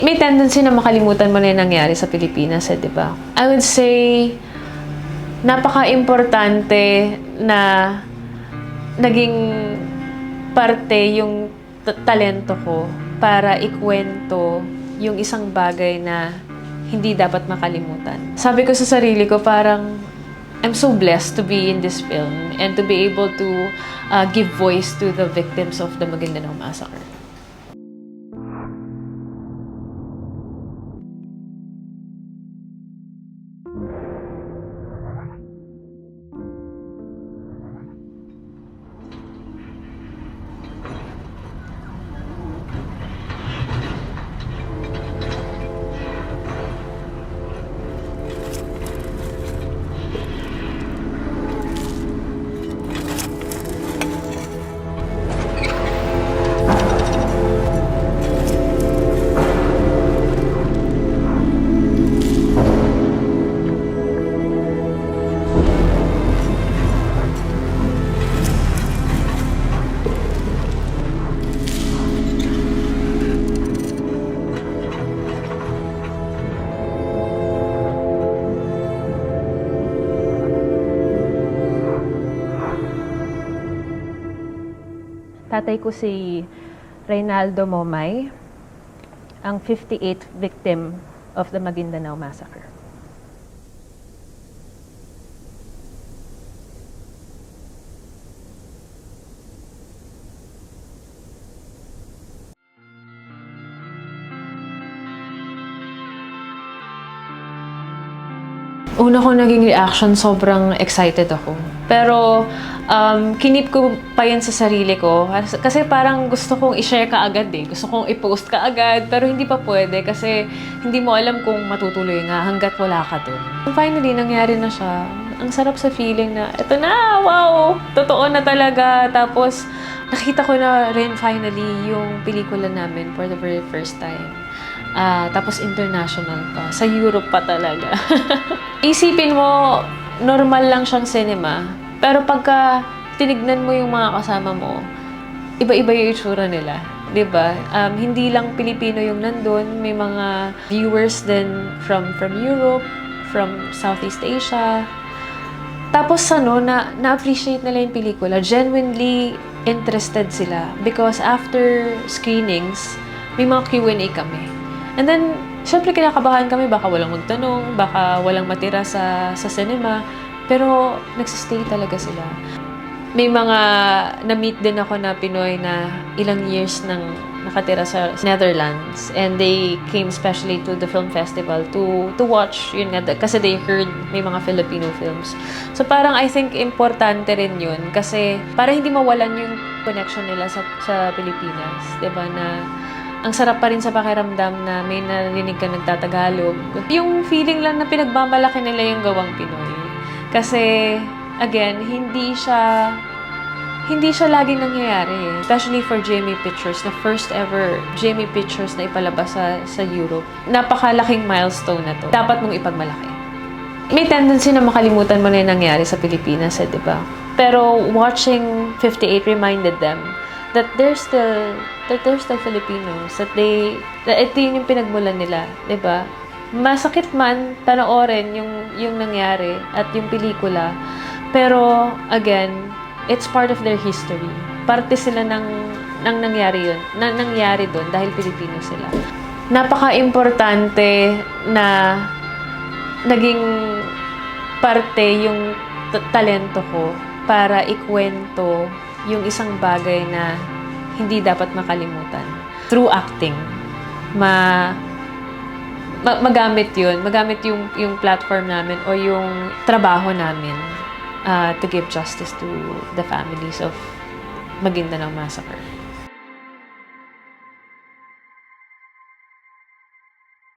May tendency na makalimutan mo na yung nangyari sa Pilipinas, di ba? I would say, napaka-importante na naging parte yung talento ko para ikwento yung isang bagay na hindi dapat makalimutan. Sabi ko sa sarili ko, parang I'm so blessed to be in this film and to be able to give voice to the victims of the Maguindanao Massacre. Tatay ko si Reynaldo Momay, ang 58th victim of the Maguindanao Massacre. Una ko naging reaction, sobrang excited ako. Pero kinip ko pa yun sa sarili ko. Kasi parang gusto kong i-share ka agad eh. Gusto kong i-post ka agad. Pero hindi pa pwede kasi hindi mo alam kung matutuloy nga hanggat wala ka dun. Finally, nangyari na siya. Ang sarap sa feeling na, eto na, wow! Totoo na talaga. Tapos, nakita ko na rin finally yung pelikula namin for the very first time. Tapos international pa. Sa Europe pa talaga. Isipin mo, normal lang siyang cinema. Pero pagka tinignan mo yung mga kasama mo, iba-iba yung itsura nila. Diba? Hindi lang Pilipino yung nandun. May mga viewers din from Europe, from Southeast Asia. Tapos na-appreciate nila yung pelikula. Genuinely interested sila. Because after screenings, may mga Q&A kami. And then, syempre kinakabahan kami, baka walang magtanong, baka walang matira sa cinema, pero nagsistay talaga sila. May mga na-meet din ako na Pinoy na ilang years nang nakatira sa Netherlands, and they came especially to the film festival to watch, yun nga, kasi they heard may mga Filipino films. So parang I think importante rin yun, kasi para hindi mawalan yung connection nila sa Pilipinas, diba, na ang sarap pa rin sa pakiramdam na may narinig ka nagtatagalog. Yung feeling lang na pinagmamalaki nila yung gawang Pinoy. Kasi, again, hindi siya laging nangyayari. Especially for GMA Pictures, na first ever GMA Pictures na ipalabas sa Europe. Napakalaking milestone na to. Dapat mong ipagmalaki. May tendency na makalimutan mo na yung nangyari sa Pilipinas, di ba? Pero watching 58 reminded them that they're still Filipinos, that ito yung pinagmulan nila, di ba? Masakit man panoorin yung nangyari at yung pelikula, pero again, it's part of their history. Parte sila ng nangyari yun, nangyari doon dahil Pilipino sila. Napaka-importante na naging parte yung talento ko para ikwento yung isang bagay na hindi dapat makalimutan. Through acting, magamit yun. Magamit yung platform namin o yung trabaho namin to give justice to the families of Maguindanao Massacre.